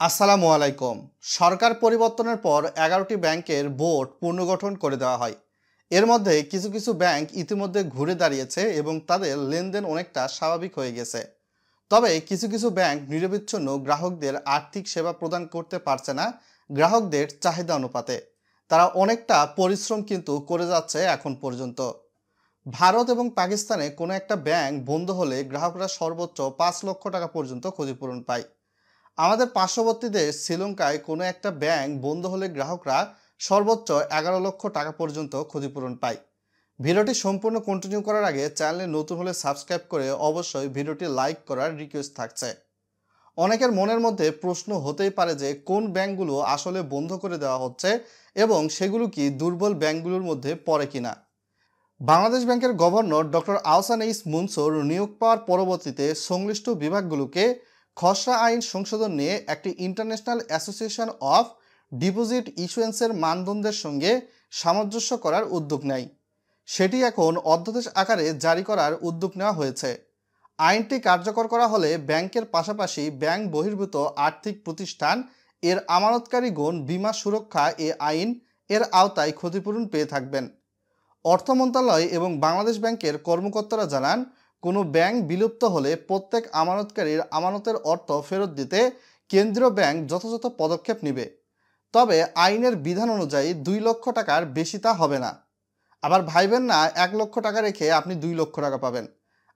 আসসালামু আলাইকুম। সরকার পরিবর্তনের পর 11টি ব্যাংকের বোর্ড পুনর্গঠন করে দেওয়া হয়। এর মধ্যে কিছু কিছু ব্যাংক ইতিমধ্যে ঘুরে দাঁড়িয়েছে এবং তাদের লেনদেন অনেকটা স্বাভাবিক হয়ে গেছে। তবে কিছু কিছু ব্যাংক নিরবিচ্ছিন্ন গ্রাহকদের আর্থিক সেবা প্রদান করতে পারছে না গ্রাহকদের চাহিদা অনুপাতে। তারা অনেকটা পরিশ্রম কিন্তু করে যাচ্ছে এখন পর্যন্ত। ভারত এবং পাকিস্তানে কোনো একটা ব্যাংক বন্ধ হলে গ্রাহকরা সর্বোচ্চ 5 লক্ষ টাকা পর্যন্ত ক্ষতিপূরণ পায়। আমাদের পার্শ্ববর্তী দেশ শ্রীলঙ্কায় কোনো একটা ব্যাংক বন্ধ হলে গ্রাহকরা সর্বোচ্চ 11 লক্ষ টাকা পর্যন্ত ক্ষতিপূরণ পায়। ভিডিওটি সম্পূর্ণ কন্টিনিউ করার আগে চ্যানেলে নতুন হলে সাবস্ক্রাইব করে অবশ্যই ভিডিওটি লাইক করার রিকোয়েস্ট থাকছে। অনেকের মনের মধ্যে প্রশ্ন হতেই পারে যে কোন ব্যাংকগুলো আসলে বন্ধ করে দেওয়া হচ্ছে এবং সেগুলো কি দুর্বল ব্যাংকগুলোর মধ্যে পড়ে কিনা। বাংলাদেশ ব্যাংকের governor doctor Ahsan H Mansur নিয়োগ পাওয়ার পরবর্তীতে সংশ্লিষ্ট বিভাগগুলোকে খসড়া আইন সংশোধন নিয়ে একটি ইন্টারন্যাশনাল অ্যাসোসিয়েশন অফ ডিপোজিট ইস্যুয়েন্সের মানদণ্ডের সঙ্গে সামঞ্জস্য করার উদ্যোগ নেয়। সেটি এখন অধ্যাদেশ আকারে জারি করার উদ্যোগ নেওয়া হয়েছে। আইনটি কার্যকর করা হলে ব্যাংকের পাশাপাশি ব্যাংক বহির্ভূত আর্থিক প্রতিষ্ঠান এর আমানতকারীগণ বীমা সুরক্ষা আইন এর আওতায় ক্ষতিপূরণ পেয়ে থাকবেন। অর্থ মন্ত্রণালয় এবং বাংলাদেশ ব্যাংকের কর্মকর্তারা জানান, কোনো ব্যাংক বিলুপ্ত হলে প্রত্যেক আমানতকারীর আমানতের অর্থ ফেরত দিতে কেন্দ্রীয় ব্যাংক যথাযথ পদক্ষেপ নেবে। তবে আইনের বিধান অনুযায়ী 2 লক্ষ টাকার বেশি তা হবে না। আবার ভাইবেন না 1 লক্ষ টাকা রেখে আপনি 2 লক্ষ টাকা পাবেন।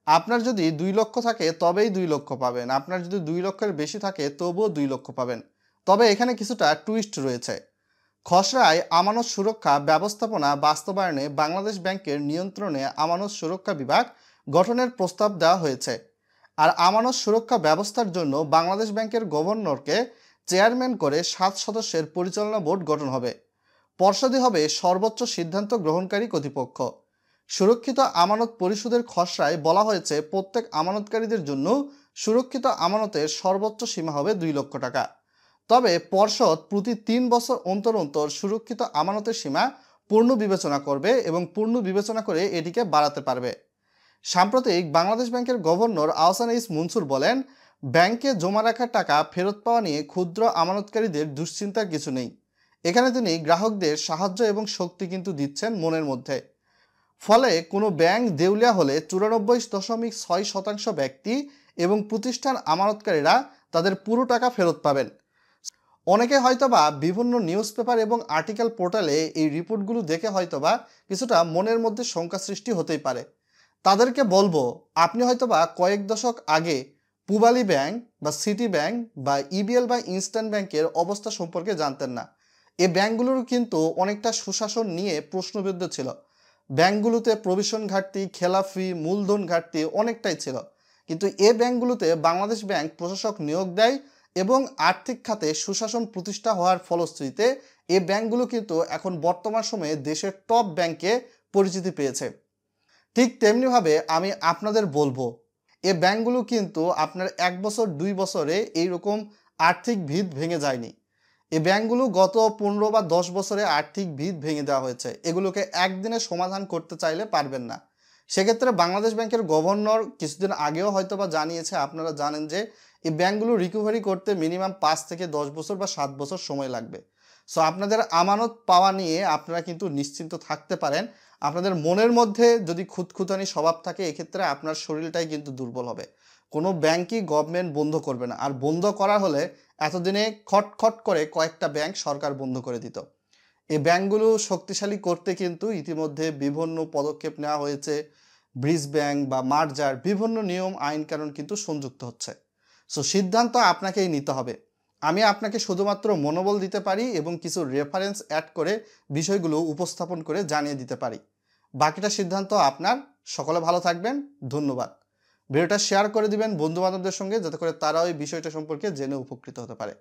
আপনার যদি 2 লক্ষ থাকে তবেই 2 লক্ষ পাবেন, আপনার যদি 2 লক্ষের বেশি থাকে তবুও 2 লক্ষ পাবেন। তবে এখানে কিছুটা টুইস্ট রয়েছে। খসড়ায় আমানত সুরক্ষা ব্যবস্থাপনা বাস্তবায়নে বাংলাদেশ ব্যাংকের নিয়ন্ত্রণে আমানত সুরক্ষা বিভাগ গঠনের প্রস্তাব দেওয়া হয়েছে। আর আমানত সুরক্ষা ব্যবস্থার জন্য বাংলাদেশ ব্যাংকের গভর্নরকে চেয়ারম্যান করে 7 সদস্যের পরিচালনা বোর্ড গঠন হবে। পর্ষদই হবে সর্বোচ্চ সিদ্ধান্ত গ্রহণকারী কর্তৃপক্ষ। সুরক্ষিত আমানত পরিশোধের খসড়ায় বলা হয়েছে প্রত্যেক আমানতকারীদের জন্য সুরক্ষিত আমানতের সর্বোচ্চ সীমা হবে 2 লক্ষ টাকা। তবে পর্ষদ প্রতি 3 বছর অন্তর অন্তর সুরক্ষিত আমানতের সীমা পূর্ণ বিবেচনা করবে এবং পূর্ণ বিবেচনা করে এটিকে বাড়াতে পারবে। সাম্প্রতিক বাংলাদেশ ব্যাংকের গভর্নর আহসান এইচ মনসুর বলেন, ব্যাংকে জমা রাখা টাকা ফেরত পাওয়া নিয়ে ক্ষুদ্র আমানতকারীদের দুশ্চিন্তার কিছু নেই। এখানে তিনি গ্রাহকদের সাহায্য এবং শক্তি কিন্তু দিচ্ছেন মনের মধ্যে। ফলে কোনো ব্যাংক দেউলিয়া হলে 94.6% ব্যক্তি এবং প্রতিষ্ঠান আমানতকারীরা তাদের পুরো টাকা ফেরত পাবেন। অনেকে হয়তোবা বিভিন্ন নিউজ পেপার এবং আর্টিকেল পোর্টালে এই রিপোর্টগুলো দেখে হয়তোবা কিছুটা মনের মধ্যে শঙ্কা সৃষ্টি হতেই পারে। তাদেরকে বলবো, আপনি হয়তোবা কয়েক দশক আগে পূবালী ব্যাংক বা সিটি ব্যাংক বা ইবিএল বা ইনস্ট্যান্ট ব্যাংকের অবস্থা সম্পর্কে জানতেন না। এই ব্যাংকগুলোর কিন্তু অনেকটা সুশাসন নিয়ে প্রশ্নবিদ্ধ ছিল। ব্যাংকগুলোতে প্রভিশন ঘাটতি, খেলাফি, মূলধন ঘাটতি অনেকটাই ছিল। কিন্তু এই ব্যাংকগুলোতে বাংলাদেশ ব্যাংক প্রশাসক নিয়োগ দেয় এবং আর্থিক খাতে সুশাসন প্রতিষ্ঠা হওয়ার ফলশ্রুতিতে এই ব্যাংকগুলো কিন্তু এখন বর্তমান সময়ে দেশের টপ ব্যাংকে পরিচিতি পেয়েছে। ঠিক তেমনিভাবে আমি আপনাদের বলবো, এই ব্যাংকগুলো কিন্তু আপনার 1 বছর 2 বছরে এইরকম আর্থিক ভিত ভেঙে যায়নি। এই ব্যাংকগুলো গত 15 বা 10 বছরে আর্থিক ভিত ভেঙে দেওয়া হয়েছে। এগুলোকে একদিনে সমাধান করতে চাইলে পারবেন না। সেক্ষেত্রে বাংলাদেশ ব্যাংকের গভর্নর কিছুদিন আগেও হয়তো বা জানিয়েছে, আপনারা জানেন যে এই ব্যাংকগুলো রিকভারি করতে মিনিমাম 5 থেকে 10 বছর বা 7 বছর সময় লাগবে। সো আপনাদের আমানত পাওয়া নিয়ে আপনারা কিন্তু নিশ্চিন্ত থাকতে পারেন। আপনাদের মনের মধ্যে যদি খুঁতখুঁতানি স্বভাব থাকে, এক্ষেত্রে আপনার শরীরটাই কিন্তু দুর্বল হবে। কোনো ব্যাংকই গভর্নমেন্ট বন্ধ করবে না। আর বন্ধ করা হলে এতদিনে খটখট করে কয়েকটা ব্যাংক সরকার বন্ধ করে দিত। এই ব্যাংকগুলো শক্তিশালী করতে কিন্তু ইতিমধ্যে বিভিন্ন পদক্ষেপ নেওয়া হয়েছে। ব্রিজ ব্যাংক বা মার্জার বিভিন্ন নিয়ম আইন কানুন কিন্তু সংযুক্ত হচ্ছে। সো সিদ্ধান্ত আপনাকেই নিতে হবে। আমি আপনাকে শুধুমাত্র মনোবল দিতে পারি এবং কিছু রেফারেন্স অ্যাড করে বিষয়গুলো উপস্থাপন করে জানিয়ে দিতে পারি। বাকিটা সিদ্ধান্ত আপনার। সকলে ভালো থাকবেন। ধন্যবাদ। ভিডিওটা শেয়ার করে দিবেন বন্ধু বান্ধবদের সঙ্গে, যাতে করে তারাও এই বিষয়টা সম্পর্কে জেনে উপকৃত হতে পারে।